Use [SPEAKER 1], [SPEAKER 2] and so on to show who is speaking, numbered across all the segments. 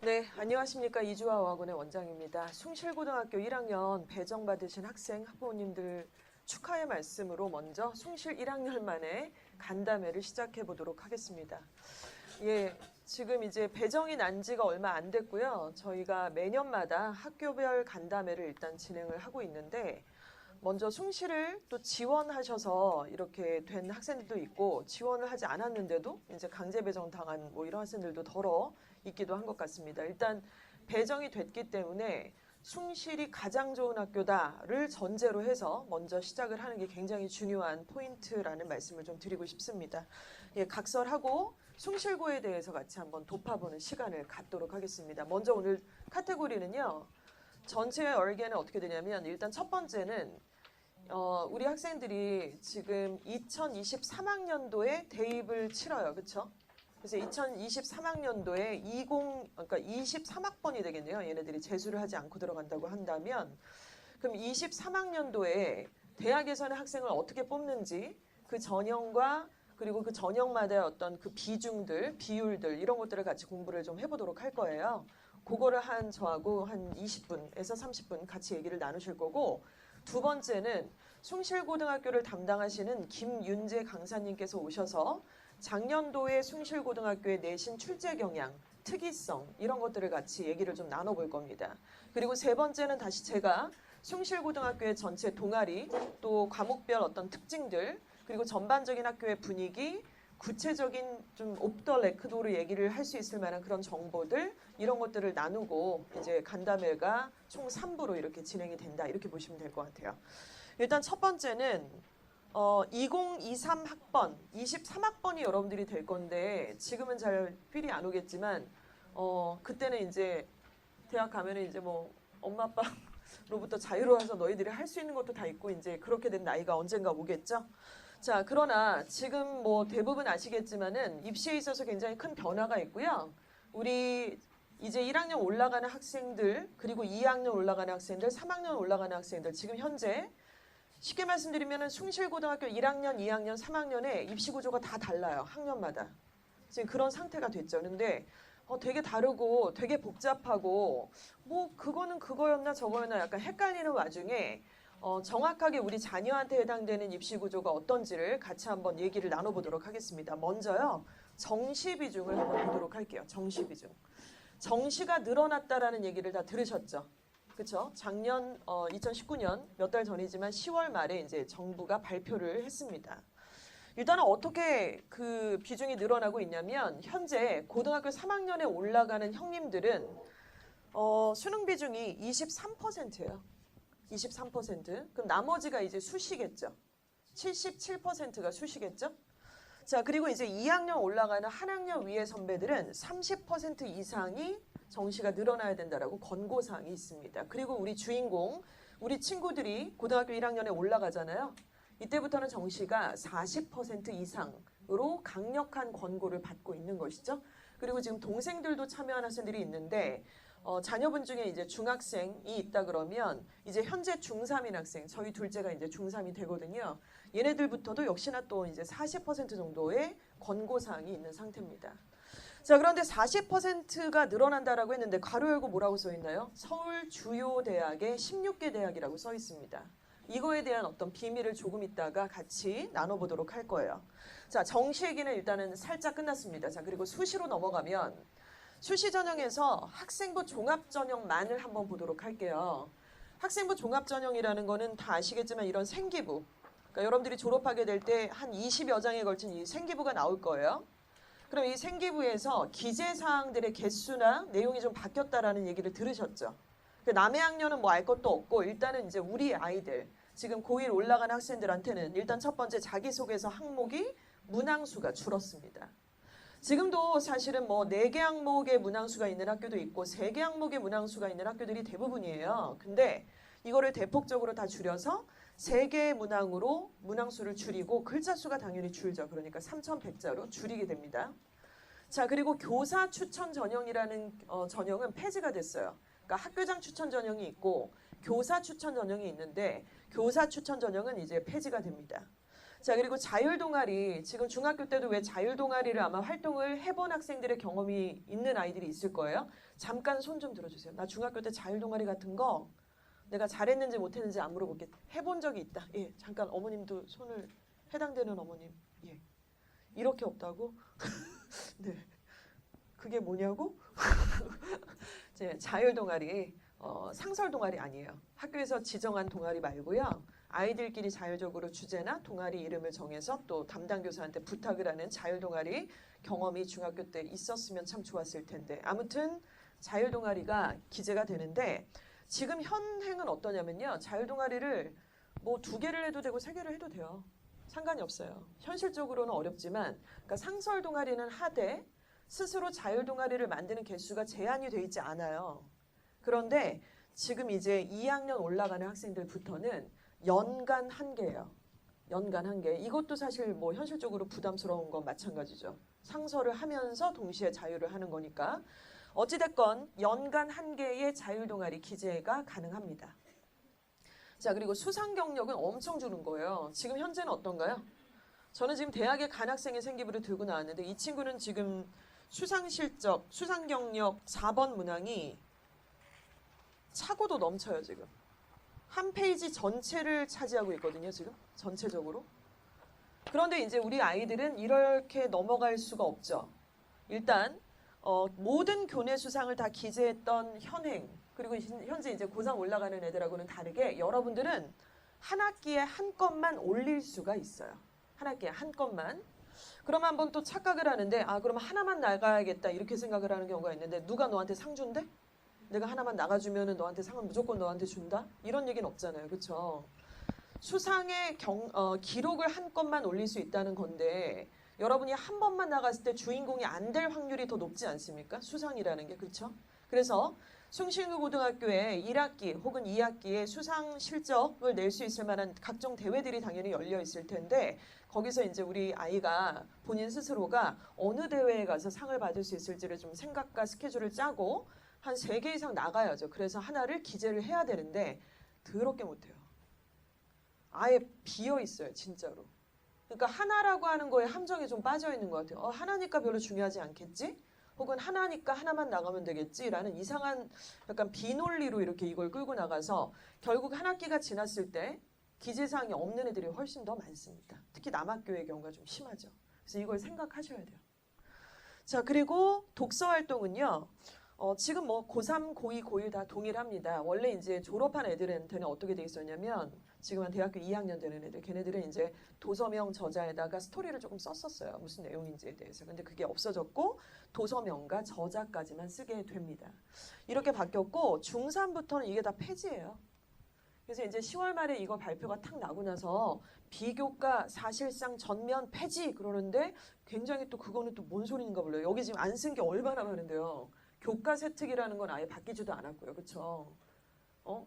[SPEAKER 1] 네, 안녕하십니까. 이주아 어학원의 원장입니다. 숭실고등학교 1학년 배정받으신 학생, 학부모님들 축하의 말씀으로 먼저 숭실 1학년 만에 간담회를 시작해 보도록 하겠습니다. 예, 지금 이제 배정이 난 지가 얼마 안 됐고요. 저희가 매년마다 학교별 간담회를 일단 진행을 하고 있는데 먼저 숭실을 또 지원하셔서 이렇게 된 학생들도 있고 지원을 하지 않았는데도 이제 강제 배정 당한 뭐 이런 학생들도 덜어 있기도 한 것 같습니다. 일단 배정이 됐기 때문에 숭실이 가장 좋은 학교다를 전제로 해서 먼저 시작을 하는 게 굉장히 중요한 포인트라는 말씀을 좀 드리고 싶습니다. 예, 각설하고 숭실고에 대해서 같이 한번 돕아보는 시간을 갖도록 하겠습니다. 먼저 오늘 카테고리는요. 전체 얼개는 어떻게 되냐면 일단 첫 번째는 우리 학생들이 지금 2023학년도에 대입을 치러요. 그렇죠? 그래서 2023학년도에 그러니까 23학번이 되겠네요. 얘네들이 재수를 하지 않고 들어간다고 한다면 그럼 23학년도에 대학에서는 학생을 어떻게 뽑는지 그 전형과 그리고 그 전형마다의 어떤 그 비중들, 비율들 이런 것들을 같이 공부를 좀 해보도록 할 거예요. 그거를 저하고 한 20분에서 30분 같이 얘기를 나누실 거고 두 번째는 숭실고등학교를 담당하시는 김윤재 강사님께서 오셔서 작년도에 숭실고등학교의 내신 출제 경향, 특이성 이런 것들을 같이 얘기를 좀 나눠볼 겁니다. 그리고 세 번째는 다시 제가 숭실고등학교의 전체 동아리 또 과목별 어떤 특징들 그리고 전반적인 학교의 분위기 구체적인 좀 옵 더 레크도로 얘기를 할 수 있을 만한 그런 정보들 이런 것들을 나누고 이제 간담회가 총 3부로 이렇게 진행이 된다 이렇게 보시면 될 것 같아요. 일단 첫 번째는 2023학번, 23학번이 여러분들이 될 건데 지금은 잘 필이 안 오겠지만 그때는 이제 대학 가면은 이제 뭐 엄마 아빠로부터 자유로워서 너희들이 할 수 있는 것도 다 있고 이제 그렇게 된 나이가 언젠가 오겠죠. 자, 그러나 지금 뭐 대부분 아시겠지만은 입시에 있어서 굉장히 큰 변화가 있고요. 우리 이제 1학년 올라가는 학생들, 그리고 2학년 올라가는 학생들, 3학년 올라가는 학생들, 지금 현재 쉽게 말씀드리면은 숭실고등학교 1학년, 2학년, 3학년의 입시 구조가 다 달라요. 학년마다. 지금 그런 상태가 됐죠. 근데 되게 다르고 되게 복잡하고 뭐 그거는 그거였나 저거였나 약간 헷갈리는 와중에 정확하게 우리 자녀한테 해당되는 입시 구조가 어떤지를 같이 한번 얘기를 나눠보도록 하겠습니다. 먼저요. 정시 비중을 한번 보도록 할게요. 정시 비중. 정시가 늘어났다라는 얘기를 다 들으셨죠? 그렇죠? 작년 2019년 몇 달 전이지만 10월 말에 이제 정부가 발표를 했습니다. 일단은 어떻게 그 비중이 늘어나고 있냐면 현재 고등학교 3학년에 올라가는 형님들은 수능 비중이 23%예요. 23%. 그럼 나머지가 이제 수시겠죠. 77%가 수시겠죠. 자, 그리고 이제 2학년 올라가는 한 학년 위의 선배들은 30% 이상이 정시가 늘어나야 된다라고 권고사항이 있습니다. 그리고 우리 주인공, 우리 친구들이 고등학교 1학년에 올라가잖아요. 이때부터는 정시가 40% 이상으로 강력한 권고를 받고 있는 것이죠. 그리고 지금 동생들도 참여한 학생들이 있는데 자녀분 중에 이제 중학생이 있다 그러면 이제 현재 중3인 학생, 저희 둘째가 이제 중3이 되거든요. 얘네들부터도 역시나 또 이제 40% 정도의 권고사항이 있는 상태입니다. 자, 그런데 40%가 늘어난다라고 했는데 괄호 열고 뭐라고 써 있나요? 서울 주요 대학의 16개 대학이라고 써 있습니다. 이거에 대한 어떤 비밀을 조금 있다가 같이 나눠보도록 할 거예요. 자, 정시 얘기는 일단은 살짝 끝났습니다. 자, 그리고 수시로 넘어가면 수시 전형에서 학생부 종합 전형만을 한번 보도록 할게요. 학생부 종합 전형이라는 거는 다 아시겠지만 이런 생기부. 그러니까 여러분들이 졸업하게 될 때 한 20여 장에 걸친 이 생기부가 나올 거예요. 그럼 이 생기부에서 기재사항들의 개수나 내용이 좀 바뀌었다라는 얘기를 들으셨죠? 남의 학년은 뭐 알 것도 없고 일단은 이제 우리 아이들 지금 고1 올라간 학생들한테는 일단 첫 번째 자기소개서 항목이 문항수가 줄었습니다. 지금도 사실은 뭐 4개 항목의 문항수가 있는 학교도 있고 3개 항목의 문항수가 있는 학교들이 대부분이에요. 근데 이거를 대폭적으로 다 줄여서 3개의 문항으로 문항수를 줄이고 글자 수가 당연히 줄죠. 그러니까 3,100자로 줄이게 됩니다. 자, 그리고 교사 추천 전형이라는 전형은 폐지가 됐어요. 그러니까 학교장 추천 전형이 있고 교사 추천 전형이 있는데 교사 추천 전형은 이제 폐지가 됩니다. 자, 그리고 자율동아리, 지금 중학교 때도 왜 자율동아리를 아마 활동을 해본 학생들의 경험이 있는 아이들이 있을 거예요. 잠깐 손 좀 들어주세요. 나 중학교 때 자율동아리 같은 거 내가 잘했는지 못했는지 안 물어볼게. 해본 적이 있다. 예, 잠깐 어머님도 손을, 해당되는 어머님. 예, 이렇게 없다고? 네, 그게 뭐냐고? 자율동아리, 상설동아리 아니에요. 학교에서 지정한 동아리 말고요. 아이들끼리 자율적으로 주제나 동아리 이름을 정해서 또 담당 교사한테 부탁을 하는 자율동아리 경험이 중학교 때 있었으면 참 좋았을 텐데, 아무튼 자율동아리가 기재가 되는데, 지금 현행은 어떠냐면요. 자율동아리를 뭐 2개를 해도 되고 3개를 해도 돼요. 상관이 없어요. 현실적으로는 어렵지만, 그러니까 상설동아리는 하되 스스로 자율동아리를 만드는 개수가 제한이 돼 있지 않아요. 그런데 지금 이제 2학년 올라가는 학생들부터는 연간 1개예요. 연간 1개. 이것도 사실 뭐 현실적으로 부담스러운 건 마찬가지죠. 상설을 하면서 동시에 자율을 하는 거니까. 어찌됐건 연간 1개의 자율동아리 기재가 가능합니다. 자, 그리고 수상 경력은 엄청 주는 거예요. 지금 현재는 어떤가요? 저는 지금 대학에 간 학생의 생기부를 들고 나왔는데 이 친구는 지금 수상 실적, 수상 경력 4번 문항이 차고도 넘쳐요, 지금. 한 페이지 전체를 차지하고 있거든요, 지금. 전체적으로. 그런데 이제 우리 아이들은 이렇게 넘어갈 수가 없죠. 일단 모든 교내 수상을 다 기재했던 현행, 그리고 현재 이제 고3 올라가는 애들하고는 다르게 여러분들은 한 학기에 한 건만 올릴 수가 있어요. 한 학기에 한 건만. 그러면 한번 또 착각을 하는데, 아, 그러면 하나만 나가야겠다 이렇게 생각을 하는 경우가 있는데, 누가 너한테 상 준대? 내가 하나만 나가주면은 너한테 상은 무조건 너한테 준다? 이런 얘기는 없잖아요. 그렇죠? 수상의 기록을 한 건만 올릴 수 있다는 건데, 여러분이 한 번만 나갔을 때 주인공이 안 될 확률이 더 높지 않습니까? 수상이라는 게. 그렇죠? 그래서 숭실구 고등학교에 1학기 혹은 2학기에 수상 실적을 낼 수 있을 만한 각종 대회들이 당연히 열려 있을 텐데, 거기서 이제 우리 아이가 본인 스스로가 어느 대회에 가서 상을 받을 수 있을지를 좀 생각과 스케줄을 짜고 한 3개 이상 나가야죠. 그래서 하나를 기재를 해야 되는데 더럽게 못해요. 아예 비어 있어요, 진짜로. 그러니까 하나라고 하는 거에 함정이 좀 빠져 있는 것 같아요. 하나니까 별로 중요하지 않겠지? 혹은 하나니까 하나만 나가면 되겠지라는 이상한 약간 비논리로 이렇게 이걸 끌고 나가서 결국 한 학기가 지났을 때 기재사항이 없는 애들이 훨씬 더 많습니다. 특히 남학교의 경우가 좀 심하죠. 그래서 이걸 생각하셔야 돼요. 자, 그리고 독서 활동은요. 지금 뭐 고3, 고2, 고1 다 동일합니다. 원래 이제 졸업한 애들한테는 어떻게 돼 있었냐면 지금 한 대학교 2학년 되는 애들, 걔네들은 이제 도서명 저자에다가 스토리를 조금 썼었어요. 무슨 내용인지에 대해서. 근데 그게 없어졌고 도서명과 저자까지만 쓰게 됩니다. 이렇게 바뀌었고 중3부터는 이게 다 폐지예요. 그래서 이제 10월 말에 이거 발표가 탁 나고 나서 비교과 사실상 전면 폐지 그러는데 굉장히 또 그거는 또 뭔 소리인가 몰라요. 여기 지금 안 쓴 게 얼마나 많은데요. 교과 세특이라는 건 아예 바뀌지도 않았고요. 그렇죠?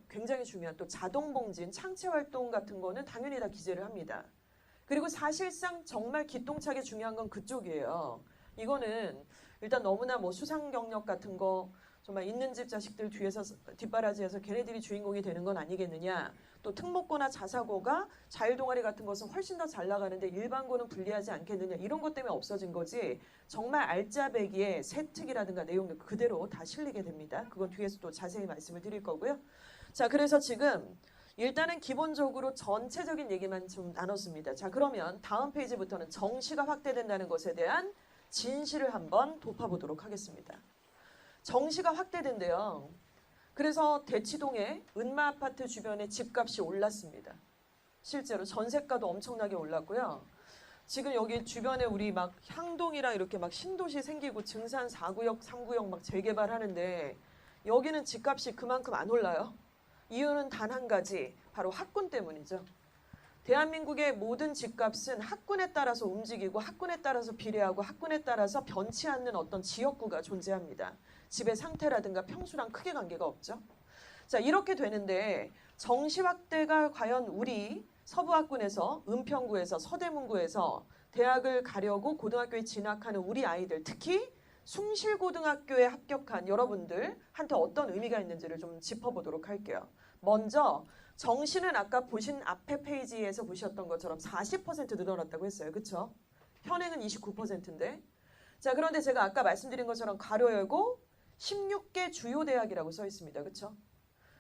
[SPEAKER 1] 굉장히 중요한 또 자동봉진, 창체활동 같은 거는 당연히 다 기재를 합니다. 그리고 사실상 정말 기똥차게 중요한 건 그쪽이에요. 이거는 일단 너무나 뭐 수상 경력 같은 거 정말 있는 집 자식들 뒤에서 뒷바라지에서 걔네들이 주인공이 되는 건 아니겠느냐. 또 특목고나 자사고가 자율동아리 같은 것은 훨씬 더 잘 나가는데 일반고는 불리하지 않겠느냐. 이런 것 때문에 없어진 거지. 정말 알짜배기에 세특이라든가 내용들 그대로 다 실리게 됩니다. 그건 뒤에서 또 자세히 말씀을 드릴 거고요. 자, 그래서 지금 일단은 기본적으로 전체적인 얘기만 좀 나눴습니다. 자, 그러면 다음 페이지부터는 정시가 확대된다는 것에 대한 진실을 한번 돋아보도록 하겠습니다. 정시가 확대된대요. 그래서 대치동의 은마아파트 주변의 집값이 올랐습니다. 실제로 전세가도 엄청나게 올랐고요. 지금 여기 주변에 우리 막 향동이랑 이렇게 막 신도시 생기고 증산 4구역, 3구역 막 재개발하는데 여기는 집값이 그만큼 안 올라요. 이유는 단 한 가지, 바로 학군 때문이죠. 대한민국의 모든 집값은 학군에 따라서 움직이고 학군에 따라서 비례하고 학군에 따라서 변치 않는 어떤 지역구가 존재합니다. 집의 상태라든가 평수랑 크게 관계가 없죠. 자, 이렇게 되는데 정시 확대가 과연 우리 서부학군에서 은평구에서 서대문구에서 대학을 가려고 고등학교에 진학하는 우리 아이들, 특히 숭실고등학교에 합격한 여러분들한테 어떤 의미가 있는지를 좀 짚어보도록 할게요. 먼저 정시는 아까 보신 앞에 페이지에서 보셨던 것처럼 40% 늘어났다고 했어요. 그렇죠? 현행은 29%인데. 자, 그런데 제가 아까 말씀드린 것처럼 가로 열고 16개 주요 대학이라고 써 있습니다. 그렇죠?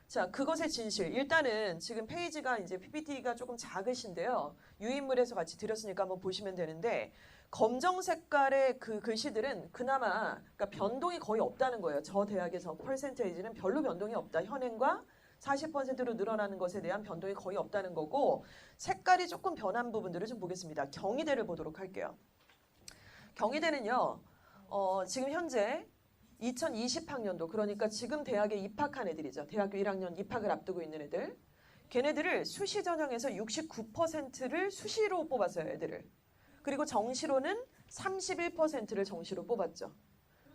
[SPEAKER 1] 자, 그것의 진실. 일단은 지금 페이지가 이제 PPT가 조금 작으신데요. 유인물에서 같이 드렸으니까 한번 보시면 되는데 검정 색깔의 그 글씨들은 그나마 그러니까 변동이 거의 없다는 거예요. 저 대학에서 퍼센테이지는 별로 변동이 없다. 현행과 40%로 늘어나는 것에 대한 변동이 거의 없다는 거고 색깔이 조금 변한 부분들을 좀 보겠습니다. 경희대를 보도록 할게요. 경희대는요. 지금 현재 2020학년도 그러니까 지금 대학에 입학한 애들이죠. 대학교 1학년 입학을 앞두고 있는 애들. 걔네들을 수시 전형에서 69%를 수시로 뽑았어요. 애들을. 그리고 정시로는 31%를 정시로 뽑았죠.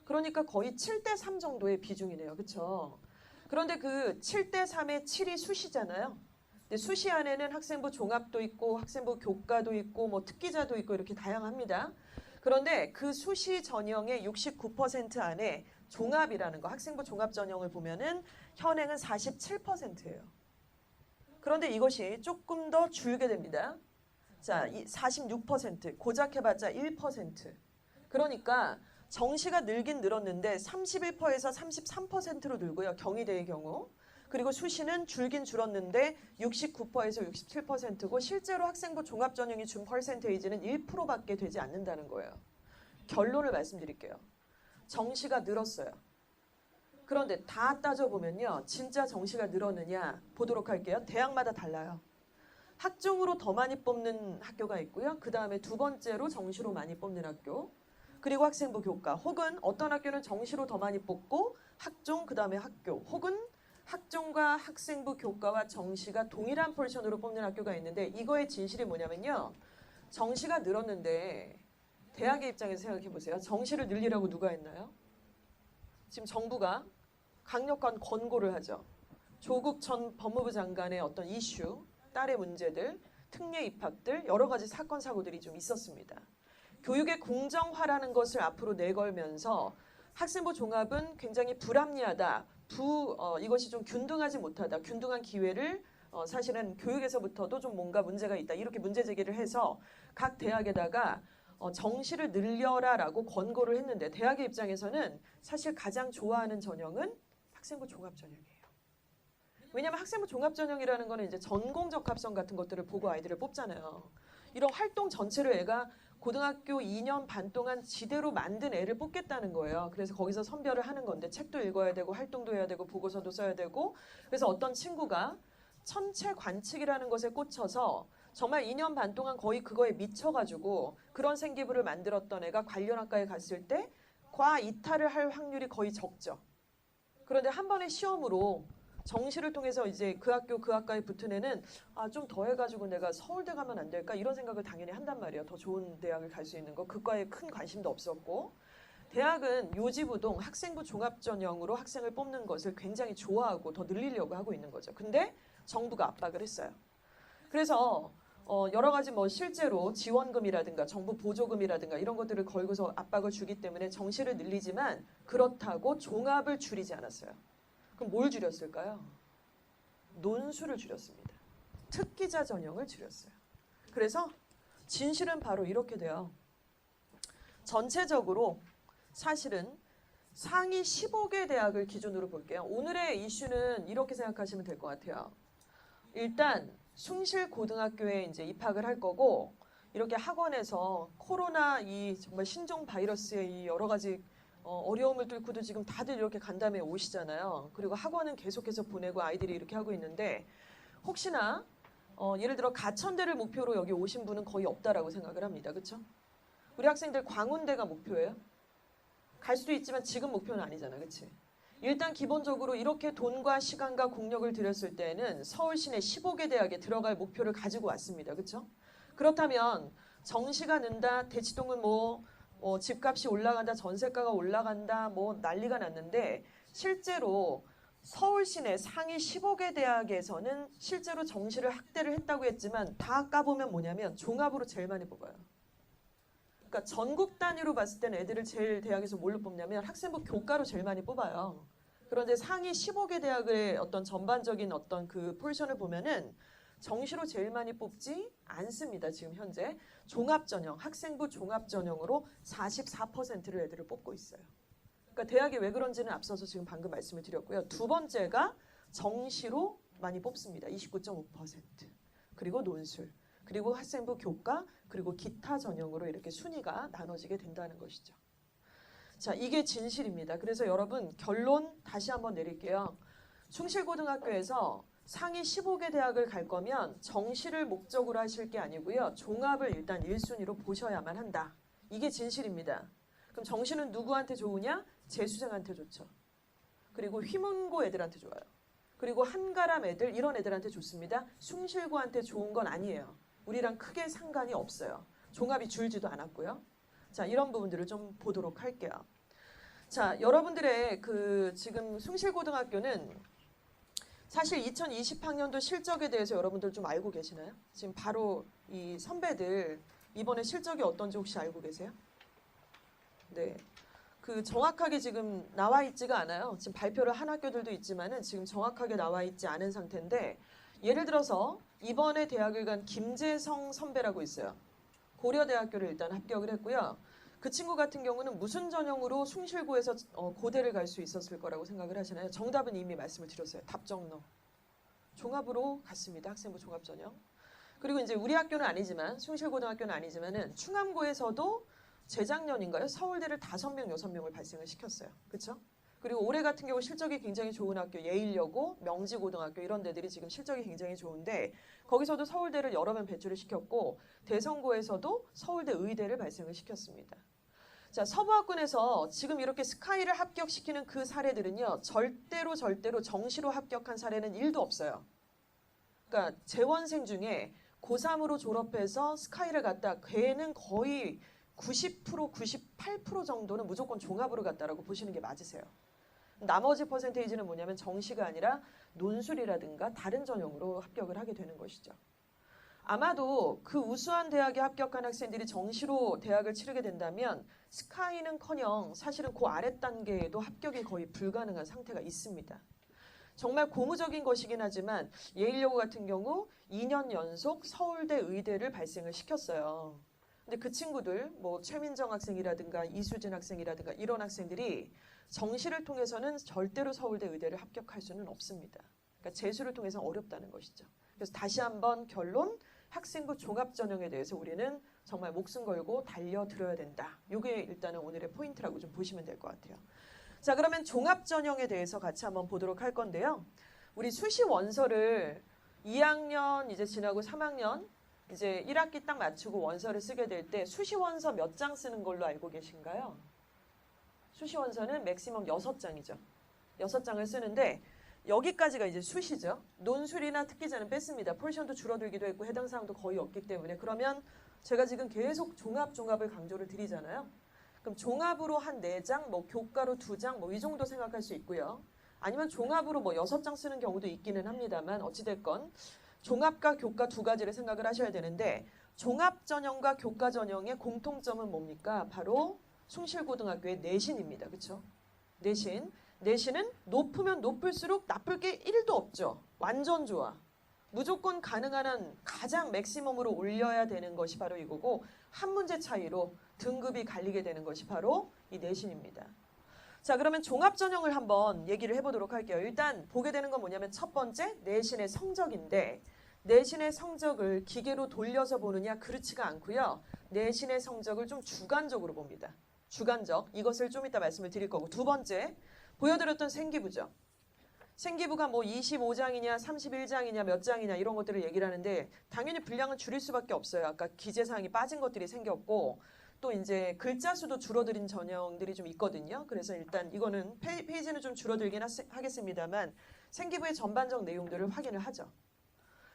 [SPEAKER 1] 그러니까 거의 7대3 정도의 비중이네요. 그렇죠? 그런데 그 7대3의 7이 수시잖아요. 근데 수시 안에는 학생부 종합도 있고 학생부 교과도 있고 뭐 특기자도 있고 이렇게 다양합니다. 그런데 그 수시 전형의 69% 안에 종합이라는 거 학생부 종합 전형을 보면은 현행은 47%예요. 그런데 이것이 조금 더 줄게 됩니다. 자, 46% 고작 해봤자 1%. 그러니까 정시가 늘긴 늘었는데 31%에서 33%로 늘고요. 경희대의 경우. 그리고 수시는 줄긴 줄었는데 69%에서 67%고 실제로 학생부 종합전형이 준 퍼센테이지는 1%밖에 되지 않는다는 거예요. 결론을 말씀드릴게요. 정시가 늘었어요. 그런데 다 따져보면요. 진짜 정시가 늘었느냐 보도록 할게요. 대학마다 달라요. 학종으로 더 많이 뽑는 학교가 있고요. 그 다음에 두 번째로 정시로 많이 뽑는 학교. 그리고 학생부 교과 혹은 어떤 학교는 정시로 더 많이 뽑고 학종 그 다음에 학교 혹은 학종과 학생부 교과와 정시가 동일한 포지션으로 뽑는 학교가 있는데 이거의 진실이 뭐냐면요. 정시가 늘었는데 대학의 입장에서 생각해 보세요. 정시를 늘리라고 누가 했나요? 지금 정부가 강력한 권고를 하죠. 조국 전 법무부 장관의 어떤 이슈, 딸의 문제들, 특례 입학들 여러 가지 사건 사고들이 좀 있었습니다. 교육의 공정화라는 것을 앞으로 내걸면서 학생부 종합은 굉장히 불합리하다. 이것이 좀 균등하지 못하다. 균등한 기회를 사실은 교육에서부터도 좀 뭔가 문제가 있다. 이렇게 문제 제기를 해서 각 대학에다가 정시를 늘려라라고 권고를 했는데 대학의 입장에서는 사실 가장 좋아하는 전형은 학생부 종합 전형이에요. 왜냐하면 학생부 종합 전형이라는 거는 이제 전공적 합성 같은 것들을 보고 아이들을 뽑잖아요. 이런 활동 전체를 애가 고등학교 2년 반 동안 지대로 만든 애를 뽑겠다는 거예요. 그래서 거기서 선별을 하는 건데 책도 읽어야 되고 활동도 해야 되고 보고서도 써야 되고 그래서 어떤 친구가 천체 관측이라는 것에 꽂혀서 정말 2년 반 동안 거의 그거에 미쳐가지고 그런 생기부를 만들었던 애가 관련 학과에 갔을 때 과 이탈을 할 확률이 거의 적죠. 그런데 한 번의 시험으로 정시를 통해서 이제 그 학교 그 학과에 붙은 애는 좀 더 해가지고 내가 서울대 가면 안 될까 이런 생각을 당연히 한단 말이에요. 더 좋은 대학을 갈 수 있는 거. 그 과에 큰 관심도 없었고 대학은 요지부동 학생부 종합전형으로 학생을 뽑는 것을 굉장히 좋아하고 더 늘리려고 하고 있는 거죠. 근데 정부가 압박을 했어요. 그래서 여러 가지 뭐 실제로 지원금이라든가 정부 보조금이라든가 이런 것들을 걸고서 압박을 주기 때문에 정시를 늘리지만 그렇다고 종합을 줄이지 않았어요. 그럼 뭘 줄였을까요? 논술을 줄였습니다. 특기자 전형을 줄였어요. 그래서 진실은 바로 이렇게 돼요. 전체적으로 사실은 상위 15개 대학을 기준으로 볼게요. 오늘의 이슈는 이렇게 생각하시면 될 것 같아요. 일단 숭실고등학교에 이제 입학을 할 거고 이렇게 학원에서 코로나 이 정말 신종 바이러스의 이 여러 가지 어려움을 뚫고도 지금 다들 이렇게 간담회 오시잖아요. 그리고 학원은 계속해서 보내고 아이들이 이렇게 하고 있는데 혹시나 예를 들어 가천대를 목표로 여기 오신 분은 거의 없다라고 생각을 합니다. 그렇죠? 우리 학생들 광운대가 목표예요? 갈 수도 있지만 지금 목표는 아니잖아. 그렇지? 일단 기본적으로 이렇게 돈과 시간과 공력을 들였을 때는 서울 시내 15개 대학에 들어갈 목표를 가지고 왔습니다. 그렇죠? 그렇다면 정시가 는다. 대치동은 집값이 올라간다. 전세가가 올라간다. 난리가 났는데 실제로 서울 시내 상위 15개 대학에서는 실제로 정시를 확대를 했다고 했지만 다 까보면 뭐냐면 종합으로 제일 많이 뽑아요. 그러니까 전국 단위로 봤을 때는 애들을 제일 대학에서 뭘로 뽑냐면 학생부 교과로 제일 많이 뽑아요. 그런데 상위 15개 대학의 어떤 전반적인 어떤 그 포지션을 보면은 정시로 제일 많이 뽑지 않습니다. 지금 현재 종합전형, 학생부 종합전형으로 44%를 애들을 뽑고 있어요. 그러니까 대학이 왜 그런지는 앞서서 지금 방금 말씀을 드렸고요. 두 번째가 정시로 많이 뽑습니다. 29.5%. 그리고 논술, 그리고 학생부 교과, 그리고 기타 전형으로 이렇게 순위가 나눠지게 된다는 것이죠. 자, 이게 진실입니다. 그래서 여러분 결론 다시 한번 내릴게요. 숭실고등학교에서 상위 15개 대학을 갈 거면 정시를 목적으로 하실 게 아니고요. 종합을 일단 1순위로 보셔야만 한다. 이게 진실입니다. 그럼 정시는 누구한테 좋으냐? 재수생한테 좋죠. 그리고 휘문고 애들한테 좋아요. 그리고 한가람 애들 이런 애들한테 좋습니다. 숭실고한테 좋은 건 아니에요. 우리랑 크게 상관이 없어요. 종합이 줄지도 않았고요. 자, 이런 부분들을 좀 보도록 할게요. 자, 여러분들의 그 지금 숭실고등학교는 사실 2020학년도 실적에 대해서 여러분들 좀 알고 계시나요? 지금 바로 이 선배들 이번에 실적이 어떤지 혹시 알고 계세요? 네. 그 정확하게 지금 나와 있지가 않아요. 지금 발표를 한 학교들도 있지만은 지금 정확하게 나와 있지 않은 상태인데 예를 들어서 이번에 대학을 간 김재성 선배라고 있어요. 고려대학교를 일단 합격을 했고요. 그 친구 같은 경우는 무슨 전형으로 숭실고에서 고대를 갈 수 있었을 거라고 생각을 하시나요? 정답은 이미 말씀을 드렸어요. 답정너. 종합으로 갔습니다. 학생부 종합전형. 그리고 이제 우리 학교는 아니지만 숭실고등학교는 아니지만은 충암고에서도 재작년인가요? 서울대를 5명, 6명을 발생을 시켰어요. 그렇죠? 그리고 올해 같은 경우 실적이 굉장히 좋은 학교 예일여고, 명지고등학교 이런 데들이 지금 실적이 굉장히 좋은데 거기서도 서울대를 여러 명 배출을 시켰고 대성고에서도 서울대 의대를 발생을 시켰습니다. 자, 서부학군에서 지금 이렇게 스카이를 합격시키는 그 사례들은요. 절대로 정시로 합격한 사례는 1도 없어요. 그러니까 재원생 중에 고3으로 졸업해서 스카이를 갔다 걔는 거의 90%, 98% 정도는 무조건 종합으로 갔다라고 보시는 게 맞으세요. 나머지 퍼센테이지는 뭐냐면 정시가 아니라 논술이라든가 다른 전형으로 합격을 하게 되는 것이죠. 아마도 그 우수한 대학에 합격한 학생들이 정시로 대학을 치르게 된다면 스카이는커녕 사실은 그 아래 단계에도 합격이 거의 불가능한 상태가 있습니다. 정말 고무적인 것이긴 하지만 예일여고 같은 경우 2년 연속 서울대 의대를 발생을 시켰어요. 근데 그 친구들 뭐 최민정 학생이라든가 이수진 학생이라든가 이런 학생들이 정시를 통해서는 절대로 서울대 의대를 합격할 수는 없습니다. 그러니까 재수를 통해서는 어렵다는 것이죠. 그래서 다시 한번 결론 학생부 종합전형에 대해서 우리는 정말 목숨 걸고 달려들어야 된다. 이게 일단은 오늘의 포인트라고 좀 보시면 될 것 같아요. 자, 그러면 종합전형에 대해서 같이 한번 보도록 할 건데요. 우리 수시 원서를 2학년 이제 지나고 3학년 이제 1학기 딱 마치고 원서를 쓰게 될 때 수시 원서 몇 장 쓰는 걸로 알고 계신가요? 수시 원서는 맥시멈 6장이죠. 6장을 쓰는데 여기까지가 이제 수시죠. 논술이나 특기자는 뺐습니다. 포지션도 줄어들기도 했고 해당 사항도 거의 없기 때문에 그러면 제가 지금 계속 종합을 강조를 드리잖아요. 그럼 종합으로 한 4장, 뭐 교과로 2장, 뭐 이 정도 생각할 수 있고요. 아니면 종합으로 뭐 6장 쓰는 경우도 있기는 합니다만 어찌됐건 종합과 교과 두 가지를 생각을 하셔야 되는데 종합전형과 교과전형의 공통점은 뭡니까? 바로 숭실고등학교의 내신입니다. 그렇죠? 내신은 높으면 높을수록 나쁠 게 1도 없죠. 완전 좋아. 무조건 가능한 한 가장 맥시멈으로 올려야 되는 것이 바로 이거고 한 문제 차이로 등급이 갈리게 되는 것이 바로 이 내신입니다. 자, 그러면 종합전형을 한번 얘기를 해보도록 할게요. 일단 보게 되는 건 뭐냐면 첫 번째 내신의 성적인데 내신의 성적을 기계로 돌려서 보느냐 그렇지가 않고요. 내신의 성적을 좀 주관적으로 봅니다. 주관적. 이것을 좀 이따 말씀을 드릴 거고 두 번째 보여드렸던 생기부죠. 생기부가 뭐 25장이냐 31장이냐 몇 장이냐 이런 것들을 얘기를 하는데 당연히 분량은 줄일 수밖에 없어요. 아까 기재사항이 빠진 것들이 생겼고 또 이제 글자 수도 줄어들인 전형들이 좀 있거든요. 그래서 일단 이거는 페이지는 좀 줄어들긴 하겠습니다만 생기부의 전반적 내용들을 확인을 하죠.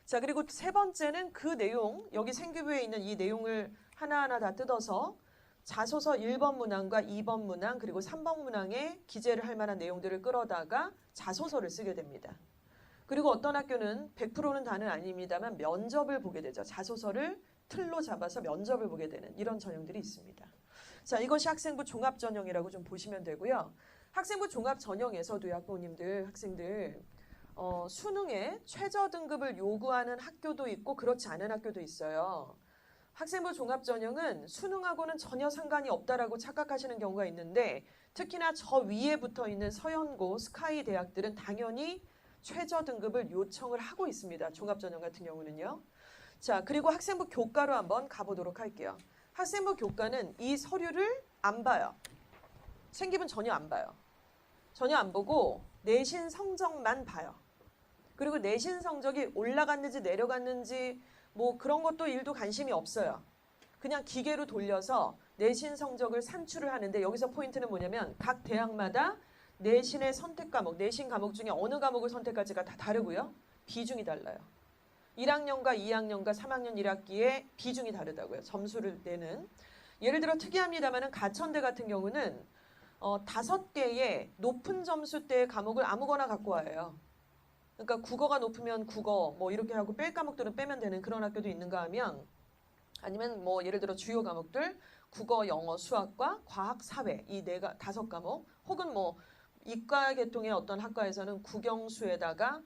[SPEAKER 1] 자, 그리고 세 번째는 그 내용, 여기 생기부에 있는 이 내용을 하나하나 다 뜯어서 자소서 1번 문항과 2번 문항 그리고 3번 문항에 기재를 할 만한 내용들을 끌어다가 자소서를 쓰게 됩니다. 그리고 어떤 학교는 100%는 다는 아닙니다만 면접을 보게 되죠. 자소서를 틀로 잡아서 면접을 보게 되는 이런 전형들이 있습니다. 자, 이것이 학생부 종합전형이라고 좀 보시면 되고요. 학생부 종합전형에서도요, 학부모님들, 학생들 수능에 최저 등급을 요구하는 학교도 있고 그렇지 않은 학교도 있어요. 학생부 종합전형은 수능하고는 전혀 상관이 없다라고 착각하시는 경우가 있는데 특히나 저 위에 붙어 있는 서연고, 스카이 대학들은 당연히 최저 등급을 요청을 하고 있습니다. 종합전형 같은 경우는요. 자, 그리고 학생부 교과로 한번 가보도록 할게요. 학생부 교과는 이 서류를 안 봐요. 생기분 전혀 안 봐요. 전혀 안 보고 내신 성적만 봐요. 그리고 내신 성적이 올라갔는지 내려갔는지 뭐 그런 것도 일도 관심이 없어요. 그냥 기계로 돌려서 내신 성적을 산출을 하는데 여기서 포인트는 뭐냐면 각 대학마다 내신의 선택 과목, 내신 과목 중에 어느 과목을 선택할지가 다 다르고요. 비중이 달라요. 1학년과 2학년과 3학년 1학기에 비중이 다르다고요. 점수를 내는. 예를 들어 특이합니다만 가천대 같은 경우는 5개의 높은 점수대의 과목을 아무거나 갖고 와요. 그러니까 국어가 높으면 국어 뭐 이렇게 하고 뺄 과목들은 빼면 되는 그런 학교도 있는가 하면 아니면 뭐 예를 들어 주요 과목들 국어, 영어, 수학과 과학, 사회 이 5과목 혹은 뭐 이과 계통의 어떤 학과에서는 국영수에다가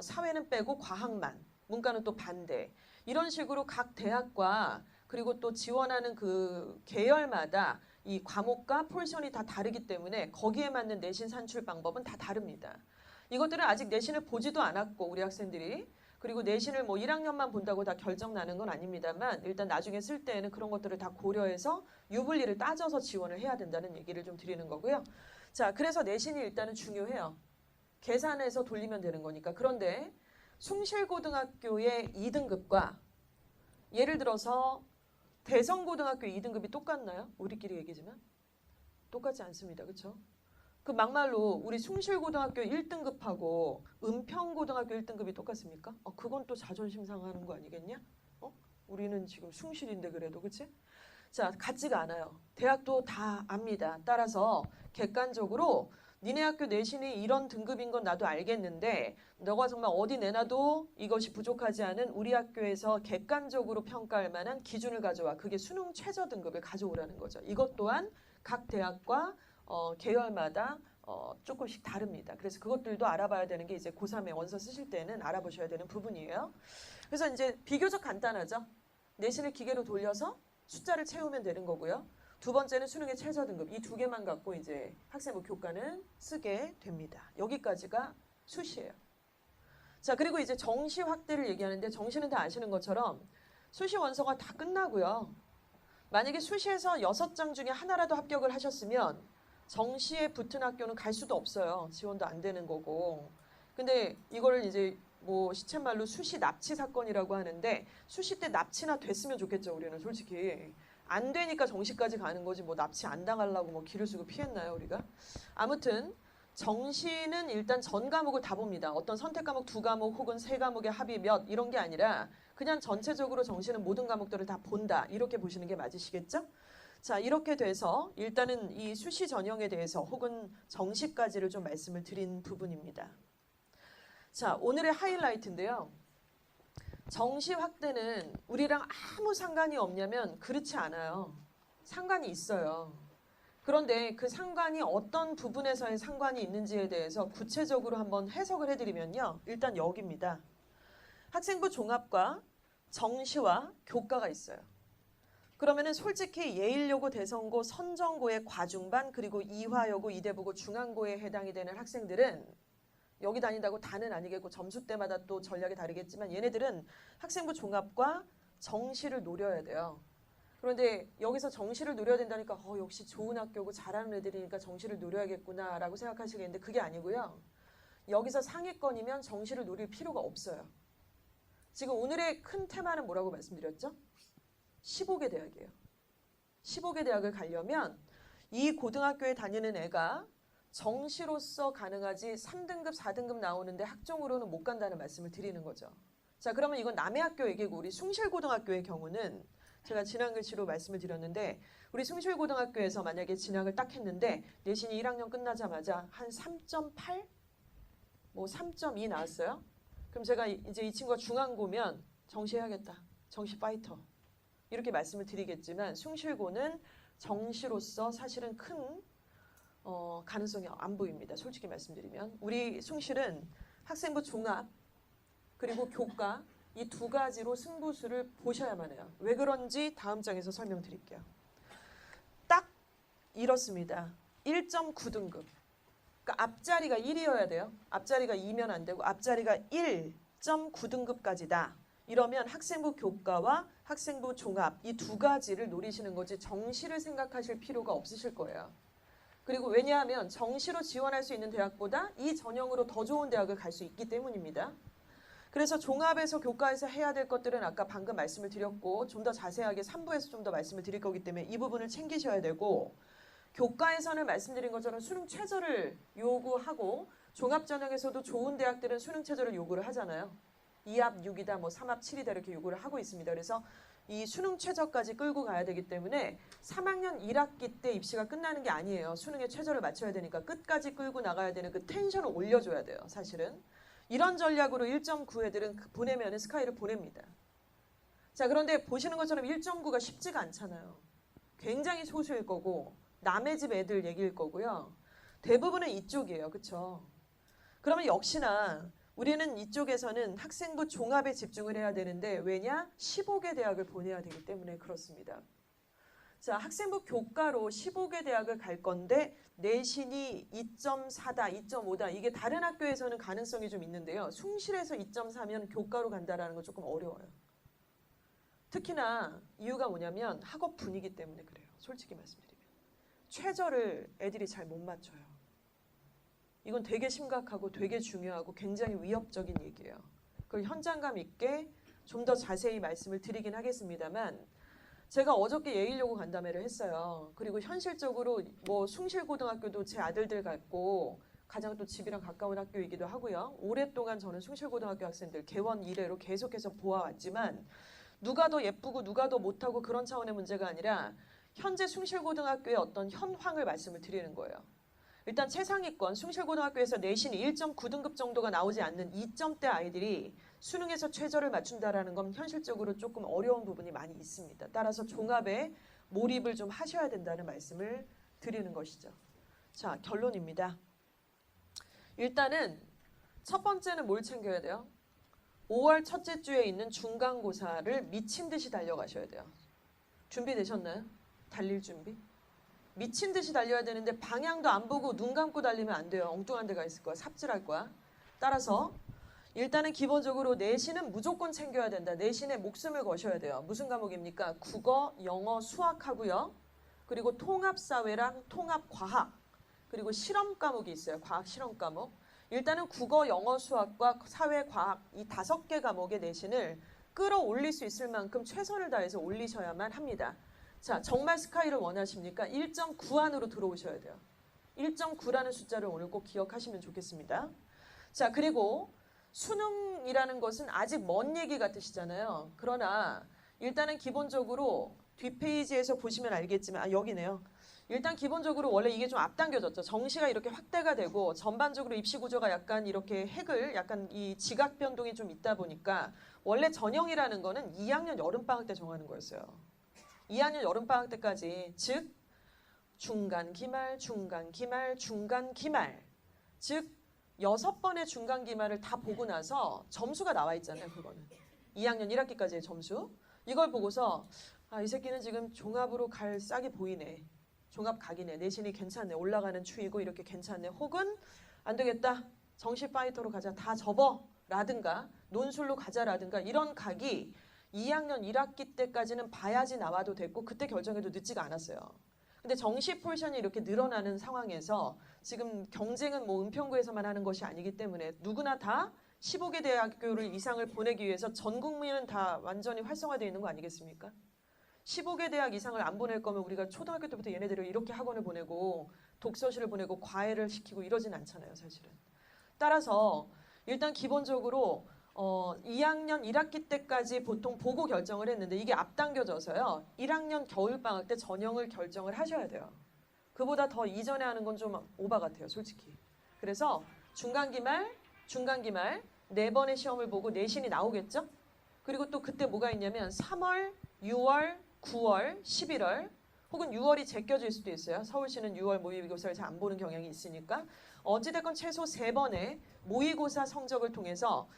[SPEAKER 1] 사회는 빼고 과학만 문과는 또 반대 이런 식으로 각 대학과 그리고 또 지원하는 그 계열마다 이 과목과 포지션이 다 다르기 때문에 거기에 맞는 내신 산출 방법은 다 다릅니다. 이것들은 아직 내신을 보지도 않았고 우리 학생들이 그리고 내신을 뭐 1학년만 본다고 다 결정 나는 건 아닙니다만 일단 나중에 쓸 때에는 그런 것들을 다 고려해서 유불리를 따져서 지원을 해야 된다는 얘기를 좀 드리는 거고요. 자, 그래서 내신이 일단은 중요해요. 계산해서 돌리면 되는 거니까. 그런데 숭실고등학교의 2등급과 예를 들어서 대성고등학교 2등급이 똑같나요? 우리끼리 얘기지만 똑같지 않습니다. 그렇죠? 그 막말로 우리 숭실고등학교 1등급하고 은평고등학교 1등급이 똑같습니까? 그건 또 자존심 상하는 거 아니겠냐? 우리는 지금 숭실인데 그래도 그치? 자, 같지가 않아요. 대학도 다 압니다. 따라서 객관적으로 니네 학교 내신이 이런 등급인 건 나도 알겠는데 너가 정말 어디 내놔도 이것이 부족하지 않은 우리 학교에서 객관적으로 평가할 만한 기준을 가져와. 그게 수능 최저 등급을 가져오라는 거죠. 이것 또한 각 대학과 계열마다 조금씩 다릅니다. 그래서 그것들도 알아봐야 되는 게 이제 고3에 원서 쓰실 때는 알아보셔야 되는 부분이에요. 그래서 이제 비교적 간단하죠. 내신을 기계로 돌려서 숫자를 채우면 되는 거고요. 두 번째는 수능의 최저 등급. 이 2개만 갖고 이제 학생부 교과는 쓰게 됩니다. 여기까지가 수시예요. 자, 그리고 이제 정시 확대를 얘기하는데 정시는 다 아시는 것처럼 수시 원서가 다 끝나고요. 만약에 수시에서 6장 중에 하나라도 합격을 하셨으면 정시에 붙은 학교는 갈 수도 없어요. 지원도 안 되는 거고. 근데 이거를 이제 뭐 시쳇말로 수시 납치 사건이라고 하는데 수시 때 납치나 됐으면 좋겠죠. 우리는 솔직히. 안 되니까 정시까지 가는 거지 뭐 납치 안 당하려고 뭐 기를 쓰고 피했나요 우리가? 아무튼 정시는 일단 전 과목을 다 봅니다. 어떤 선택 과목 2과목 혹은 3과목의 합이 몇 이런 게 아니라 그냥 전체적으로 정시는 모든 과목들을 다 본다. 이렇게 보시는 게 맞으시겠죠? 자, 이렇게 돼서 일단은 이 수시 전형에 대해서 혹은 정시까지를 좀 말씀을 드린 부분입니다. 자, 오늘의 하이라이트인데요. 정시 확대는 우리랑 아무 상관이 없냐면 그렇지 않아요. 상관이 있어요. 그런데 그 상관이 어떤 부분에서의 상관이 있는지에 대해서 구체적으로 한번 해석을 해드리면요. 일단 여기입니다. 학생부 종합과 정시와 교과가 있어요. 그러면은 솔직히 예일여고, 대성고, 선정고의 과중반 그리고 이화여고, 이대부고, 중앙고에 해당이 되는 학생들은 여기 다닌다고 다는 아니겠고 점수 때마다 또 전략이 다르겠지만 얘네들은 학생부 종합과 정시를 노려야 돼요. 그런데 여기서 정시를 노려야 된다니까 역시 좋은 학교고 잘하는 애들이니까 정시를 노려야겠구나 라고 생각하시겠는데 그게 아니고요. 여기서 상위권이면 정시를 노릴 필요가 없어요. 지금 오늘의 큰 테마는 뭐라고 말씀드렸죠? 15개 대학이에요. 15개 대학을 가려면 이 고등학교에 다니는 애가 정시로서 가능하지 3등급, 4등급 나오는데 학종으로는 못 간다는 말씀을 드리는 거죠. 자, 그러면 이건 남의 학교 얘기고 우리 숭실고등학교의 경우는 제가 지난 글씨로 말씀을 드렸는데 우리 숭실고등학교에서 만약에 진학을 딱 했는데 내신이 1학년 끝나자마자 한 3.8? 뭐 3.2 나왔어요. 그럼 제가 이제 이 친구가 중앙고면 정시해야겠다. 정시 파이터. 이렇게 말씀을 드리겠지만 숭실고는 정시로서 사실은 큰 가능성이 안 보입니다. 솔직히 말씀드리면 우리 숭실은 학생부 종합 그리고 교과 이 두 가지로 승부수를 보셔야만 해요. 왜 그런지 다음 장에서 설명드릴게요. 딱 이렇습니다. 1.9등급. 그러니까 앞자리가 1이어야 돼요. 앞자리가 2면 안 되고 앞자리가 1.9등급까지다. 이러면 학생부 교과와 학생부 종합 이 두 가지를 노리시는 거지 정시를 생각하실 필요가 없으실 거예요. 그리고 왜냐하면 정시로 지원할 수 있는 대학보다 이 전형으로 더 좋은 대학을 갈 수 있기 때문입니다. 그래서 종합에서 교과에서 해야 될 것들은 아까 방금 말씀을 드렸고 좀 더 자세하게 3부에서 좀 더 말씀을 드릴 거기 때문에 이 부분을 챙기셔야 되고 교과에서는 말씀드린 것처럼 수능 최저를 요구하고 종합 전형에서도 좋은 대학들은 수능 최저를 요구를 하잖아요. 2합 6이다 뭐 3합 7이다 이렇게 요구를 하고 있습니다. 그래서 이 수능 최저까지 끌고 가야 되기 때문에 3학년 1학기 때 입시가 끝나는 게 아니에요. 수능의 최저를 맞춰야 되니까 끝까지 끌고 나가야 되는 그 텐션을 올려줘야 돼요. 사실은. 이런 전략으로 1.9 애들은 보내면 스카이를 보냅니다. 자, 그런데 보시는 것처럼 1.9가 쉽지가 않잖아요. 굉장히 소수일 거고 남의 집 애들 얘기일 거고요. 대부분은 이쪽이에요. 그렇죠? 그러면 역시나 우리는 이쪽에서는 학생부 종합에 집중을 해야 되는데 왜냐? 15개 대학을 보내야 되기 때문에 그렇습니다. 자, 학생부 교과로 15개 대학을 갈 건데 내신이 2.4다, 2.5다. 이게 다른 학교에서는 가능성이 좀 있는데요. 숭실에서 2.4면 교과로 간다라는 건 조금 어려워요. 특히나 이유가 뭐냐면 학업 분위기 때문에 그래요. 솔직히 말씀드리면. 최저를 애들이 잘 못 맞춰요. 이건 되게 심각하고 되게 중요하고 굉장히 위협적인 얘기예요. 그걸 현장감 있게 좀 더 자세히 말씀을 드리긴 하겠습니다만 제가 어저께 예일여고 간담회를 했어요. 그리고 현실적으로 뭐 숭실고등학교도 제 아들들 같고 가장 또 집이랑 가까운 학교이기도 하고요. 오랫동안 저는 숭실고등학교 학생들 개원 이래로 계속해서 보아왔지만 누가 더 예쁘고 누가 더 못하고 그런 차원의 문제가 아니라 현재 숭실고등학교의 어떤 현황을 말씀을 드리는 거예요. 일단 최상위권 숭실고등학교에서 내신이 1.9등급 정도가 나오지 않는 2점대 아이들이 수능에서 최저를 맞춘다라는 건 현실적으로 조금 어려운 부분이 많이 있습니다. 따라서 종합에 몰입을 좀 하셔야 된다는 말씀을 드리는 것이죠. 자, 결론입니다. 일단은 첫 번째는 뭘 챙겨야 돼요? 5월 첫째 주에 있는 중간고사를 미친 듯이 달려가셔야 돼요. 준비되셨나요? 달릴 준비? 미친 듯이 달려야 되는데 방향도 안 보고 눈 감고 달리면 안 돼요. 엉뚱한 데가 있을 거야. 삽질할 거야. 따라서 일단은 기본적으로 내신은 무조건 챙겨야 된다. 내신에 목숨을 거셔야 돼요. 무슨 과목입니까? 국어, 영어, 수학하고요. 그리고 통합사회랑 통합과학 그리고 실험 과목이 있어요. 과학 실험 과목. 일단은 국어, 영어, 수학과 사회, 과학 이 5개 과목의 내신을 끌어올릴 수 있을 만큼 최선을 다해서 올리셔야만 합니다. 자, 정말 스카이를 원하십니까? 1.9 안으로 들어오셔야 돼요. 1.9라는 숫자를 오늘 꼭 기억하시면 좋겠습니다. 자, 그리고 수능이라는 것은 아직 먼 얘기 같으시잖아요. 그러나 일단은 기본적으로 뒷페이지에서 보시면 알겠지만 여기네요. 일단 기본적으로 원래 이게 좀 앞당겨졌죠. 정시가 이렇게 확대가 되고 전반적으로 입시 구조가 약간 이렇게 약간 이 지각 변동이 좀 있다 보니까 원래 전형이라는 거는 2학년 여름방학 때 정하는 거였어요. 2학년 여름방학 때까지 즉 중간 기말, 중간 기말, 중간 기말 즉 6번의 중간 기말을 다 보고 나서 점수가 나와 있잖아요. 그거는 2학년 1학기까지의 점수 이걸 보고서 이 새끼는 지금 종합으로 갈 싹이 보이네. 종합 각이네. 내신이 괜찮네. 올라가는 추이고 이렇게 괜찮네. 혹은 안 되겠다. 정시 파이터로 가자. 다 접어. 라든가 논술로 가자라든가 이런 각이 2학년 1학기 때까지는 봐야지 나와도 됐고 그때 결정해도 늦지가 않았어요. 근데 정시 포션이 이렇게 늘어나는 상황에서 지금 경쟁은 뭐 은평구에서만 하는 것이 아니기 때문에 누구나 다 15개 대학교를 이상을 보내기 위해서 전 국민은 다 완전히 활성화되어 있는 거 아니겠습니까? 15개 대학 이상을 안 보낼 거면 우리가 초등학교 때부터 얘네들을 이렇게 학원을 보내고 독서실을 보내고 과외를 시키고 이러진 않잖아요. 사실은. 따라서 일단 기본적으로 2학년 1학기 때까지 보통 보고 결정을 했는데 이게 앞당겨져서요. 1학년 겨울방학 때 전형을 결정을 하셔야 돼요. 그보다 더 이전에 하는 건 좀 오바 같아요. 솔직히. 그래서 중간기말 4번의 시험을 보고 내신이 나오겠죠? 그리고 또 그때 뭐가 있냐면 3월, 6월, 9월, 11월 혹은 6월이 제껴질 수도 있어요. 서울시는 6월 모의고사를 잘 안 보는 경향이 있으니까 어찌됐건 최소 3번의 모의고사 성적을 통해서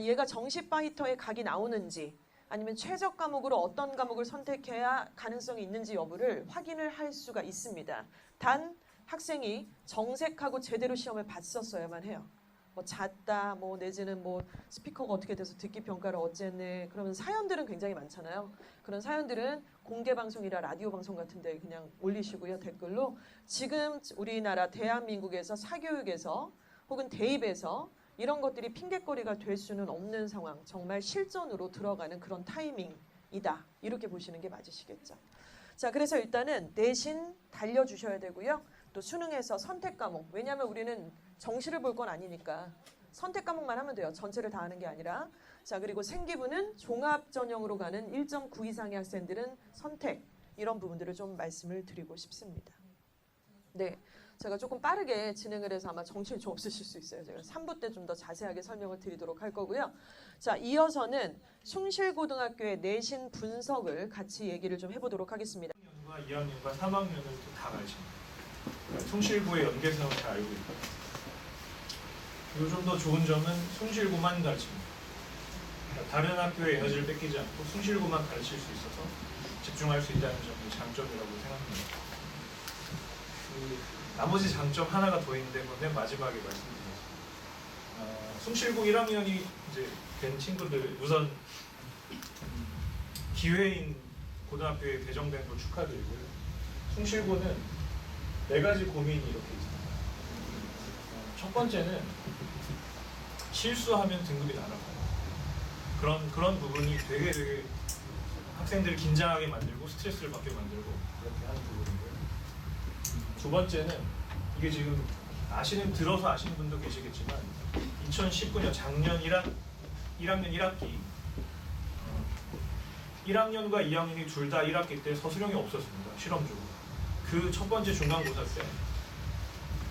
[SPEAKER 1] 얘가 정시 파이터의 각이 나오는지 아니면 최적 과목으로 어떤 과목을 선택해야 가능성이 있는지 여부를 확인을 할 수가 있습니다. 단 학생이 정색하고 제대로 시험을 봤었어야만 해요. 뭐 잤다, 뭐 내지는 뭐 스피커가 어떻게 돼서 듣기 평가를 어쨌네. 그러면 사연들은 굉장히 많잖아요. 그런 사연들은 공개 방송이라 라디오 방송 같은데 그냥 올리시고요, 댓글로. 지금 우리나라 대한민국에서 사교육에서 혹은 대입에서 이런 것들이 핑계거리가 될 수는 없는 상황, 정말 실전으로 들어가는 그런 타이밍이다. 이렇게 보시는 게 맞으시겠죠. 자, 그래서 일단은 내신 달려주셔야 되고요. 또 수능에서 선택 과목, 왜냐하면 우리는 정시를 볼 건 아니니까 선택 과목만 하면 돼요. 전체를 다 하는 게 아니라. 자, 그리고 생기부는 종합 전형으로 가는 1.9 이상의 학생들은 선택, 이런 부분들을 좀 말씀을 드리고 싶습니다. 네, 제가 조금 빠르게 진행을 해서 아마 정신이 좀 없으실 수 있어요. 제가 3부 때 좀 더 자세하게 설명을 드리도록 할 거고요. 자, 이어서는 숭실고등학교의 내신 분석을 같이 얘기를 좀 해보도록 하겠습니다.
[SPEAKER 2] 1학년과 2학년과 3학년을 또 다 가르칩니다. 숭실고의 연계성을 잘 알고 있고, 그리고 좀 더 좋은 점은 숭실고만 가르칩니다. 그러니까 다른 학교의 에너지를 뺏기지 않고 숭실고만 가르칠 수 있어서 집중할 수 있다는 점이 장점이라고 생각합니다. 나머지 장점 하나가 더 있는데 맨 마지막에 말씀드리겠습니다. 숭실고 1학년이 이제 된 친구들 우선 기회인 고등학교에 배정된 걸 축하드리고요. 숭실고는 4가지 고민이 이렇게 있습니다. 첫 번째는 실수하면 등급이 날아가요. 그런 부분이 되게 학생들을 긴장하게 만들고 스트레스를 받게 만들고 그렇게 하는 부분이고요. 두 번째는 이게 지금 들어서 아시는 분도 계시겠지만 2019년 작년 1학년 1학기 1학년과 2학년이 둘 다 1학기 때 서술형이 없었습니다. 실험적으로. 그 첫 번째 중간고사 때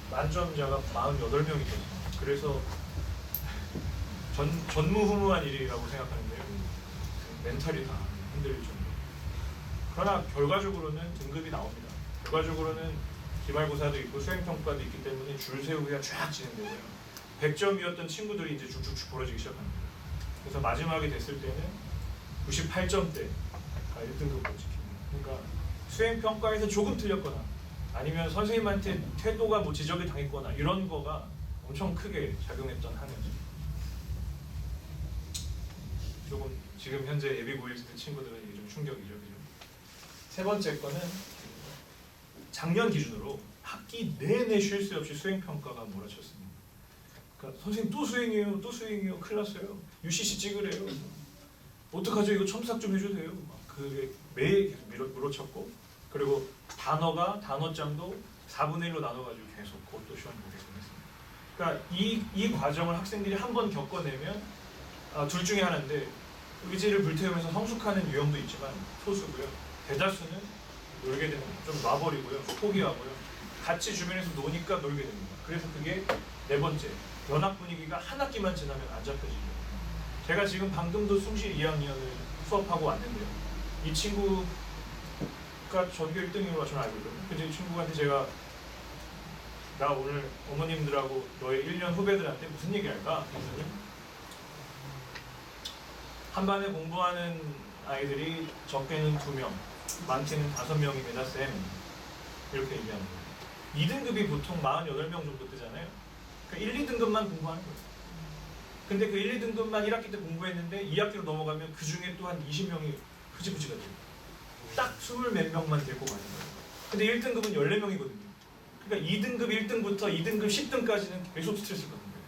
[SPEAKER 2] 만점자가 48명이 있었습니다. 그래서 전무후무한 일이라고 생각하는데요. 멘탈이 다 흔들릴 정도. 그러나 결과적으로는 등급이 나옵니다. 결과적으로는 기말고사도 있고 수행평가도 있기 때문에 줄 세우기가 쫙 진행되고요. 100점이었던 친구들이 이제 쭉쭉쭉 벌어지기 시작합니다. 그래서 마지막에 됐을 때는 98점대가 1등급으로 지킵니다. 그러니까 수행평가에서 조금 틀렸거나 아니면 선생님한테 태도가 뭐 지적이 당했거나 이런 거가 엄청 크게 작용했던 한 해죠. 조금 지금 현재 예비 고일때 친구들은 이게 좀 충격이죠. 그죠? 세 번째 거는 작년 기준으로 학기 내내 쉴 새 없이 수행평가가 몰아쳤습니다. 그러니까 선생님 또 수행이에요, 큰일 났어요. UCC 찍으래요. 어떡하죠? 이거 첨삭 좀 해주세요. 막 그게 매일 계속 물어쳤고, 그리고 단어장도 4분의 1로 나눠가지고 계속 그것도 시험 보게 했습니다. 그러니까 이 과정을 학생들이 한 번 겪어내면 둘 중에 하나인데 의지를 불태우면서 성숙하는 유형도 있지만 소수고요. 대다수는 놀게 되는 좀 놔버리고요. 포기하고요. 같이 주변에서 노니까 놀게 됩니다. 그래서 그게 네 번째, 연합 분위기가 한 학기만 지나면 안 잡혀지죠. 제가 지금 방금도 숭실 2학년을 수업하고 왔는데요. 이 친구가 전교 1등으로 저는 알고 있거든요. 그래서 이 친구한테 제가 나 오늘 어머님들하고 너의 1년 후배들한테 무슨 얘기 할까? 그랬더니 한 반에 공부하는 아이들이 적게는 2명, 많게는 5명입니다, 쌤. 이렇게 얘기하는 거예요. 2등급이 보통 48명 정도 뜨잖아요. 그러니까 1, 2등급만 공부하는 거예요. 근데 그 1, 2등급만 1학기 때 공부했는데 2학기로 넘어가면 그 중에 또 한 20명이 흐지부지가 돼요. 딱 20몇 명만 데리고 가는 거예요. 근데 1등급은 14명이거든요. 그러니까 2등급 1등부터 2등급 10등까지는 계속 스트레스를 받는 거예요.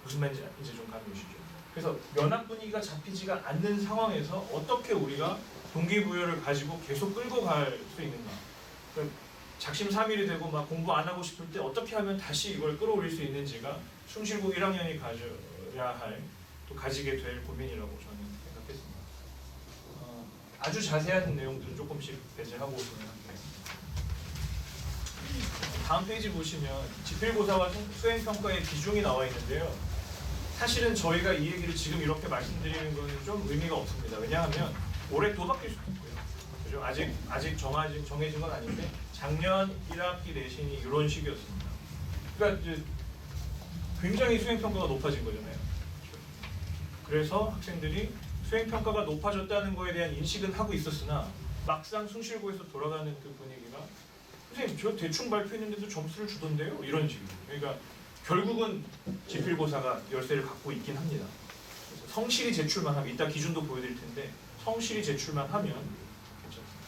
[SPEAKER 2] 무슨 말인지 이제 좀 감이 오시죠? 그래서 연합 분위기가 잡히지가 않는 상황에서 어떻게 우리가 동기부여를 가지고 계속 끌고 갈 수 있는가. 그러니까 작심삼일이 되고 막 공부 안 하고 싶을 때 어떻게 하면 다시 이걸 끌어올릴 수 있는지가 숭실고 1학년이 가져야 할, 또 가지게 될 고민이라고 저는 생각했습니다. 아주 자세한 내용들은 조금씩 배제하고 진행하겠습니다. 다음 페이지 보시면 지필고사와 수행평가의 비중이 나와 있는데요. 사실은 저희가 이 얘기를 지금 이렇게 말씀드리는 것은 좀 의미가 없습니다. 왜냐하면 올해 또 바뀔 수도 있고요. 그죠? 아직 정해진 건 아닌데 작년 1학기 내신이 이런 식이었습니다. 그러니까 이제 굉장히 수행 평가가 높아진 거잖아요. 그래서 학생들이 수행 평가가 높아졌다는 거에 대한 인식은 하고 있었으나 막상 숭실고에서 돌아가는 그 분위기가 선생님 저 대충 발표했는데도 점수를 주던데요? 이런 식이에요. 그러니까 결국은 지필고사가 열쇠를 갖고 있긴 합니다. 그래서 성실히 제출만 하면 이따 기준도 보여드릴 텐데 성실히 제출만 하면 괜찮습니다.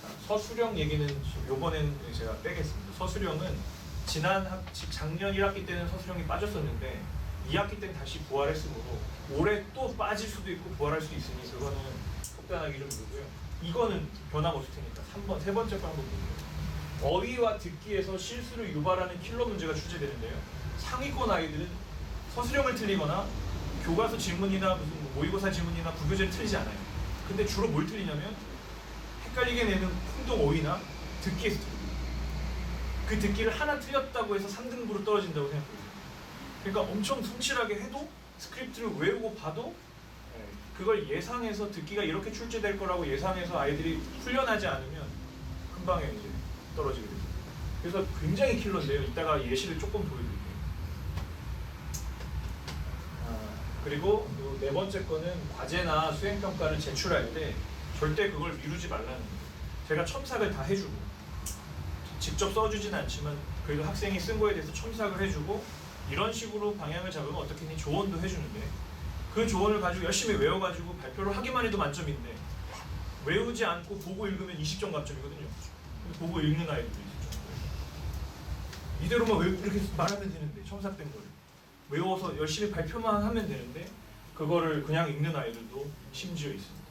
[SPEAKER 2] 자, 서술형 얘기는 요번엔 제가 빼겠습니다. 서술형은 작년 1학기 때는 서술형이 빠졌었는데 2학기 때는 다시 부활했으므로 올해 또 빠질 수도 있고 부활할 수 있으니 그거는 속단하기 좀 그러고요. 이거는 변함없을 테니까 세 번째 거 한번 볼게요. 어휘와 듣기에서 실수를 유발하는 킬러 문제가 출제되는데요. 상위권 아이들은 서술형을 틀리거나 교과서 지문이나 무슨 모의고사 지문이나 부교재를 틀리지 않아요. 근데 주로 뭘 틀리냐면 헷갈리게 내는 풍동 어휘나 듣기에서 틀려요. 그 듣기를 하나 틀렸다고 해서 3등급으로 떨어진다고 생각해요. 그러니까 엄청 성실하게 해도 스크립트를 외우고 봐도 그걸 예상해서 듣기가 이렇게 출제될 거라고 예상해서 아이들이 훈련하지 않으면 금방에 이제 떨어지게 됩니다. 그래서 굉장히 킬러인데요. 이따가 예시를 조금 보여드릴게요. 그리고 요 네 번째 거는 과제나 수행평가를 제출할 때 절대 그걸 미루지 말라는 거예요. 제가 첨삭을 다 해주고 직접 써주진 않지만 그래도 학생이 쓴 거에 대해서 첨삭을 해주고 이런 식으로 방향을 잡으면 어떻겠니 조언도 해주는데 그 조언을 가지고 열심히 외워가지고 발표를 하기만 해도 만점인데 외우지 않고 보고 읽으면 20점 감점이거든요. 근데 보고 읽는 아이들도 있죠. 이대로만 이렇게 말하면 되는데 첨삭된 거를 외워서 열심히 발표만 하면 되는데 그거를 그냥 읽는 아이들도 심지어 있습니다.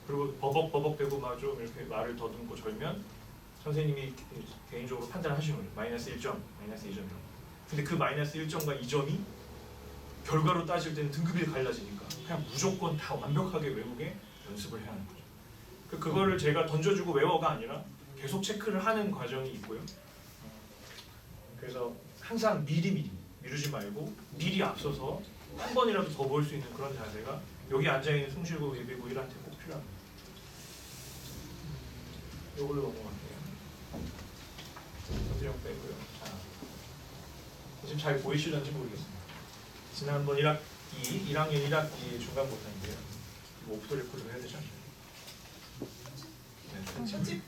[SPEAKER 2] 그리고 버벅버벅대고 막 좀 이렇게 말을 더듬고 절면 선생님이 개인적으로 판단하시는 거예요. 마이너스 1점, 마이너스 2점. 근데 그 마이너스 1점과 2점이 결과로 따질 때는 등급이 갈라지니까 그냥 무조건 다 완벽하게 외우게 연습을 해야 하는 거죠. 그거를 제가 던져주고 외워가 아니라 계속 체크를 하는 과정이 있고요. 그래서 항상 미루지 말고 미리 앞서서 한 번이라도 더 볼 수 있는 그런 자세가 여기 앉아있는 숭실고 예비고 1한테 꼭 필요합니다. 이걸로 넘어갈게요. 서술형 빼고요. 자, 지금 잘 보이시는지 모르겠습니다. 지난번 1학년 1학기 중간고사인데요. 오프더 레코드 해야 되지 않나요? 네,
[SPEAKER 1] 편집?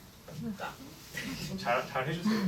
[SPEAKER 2] 잘 해주세요.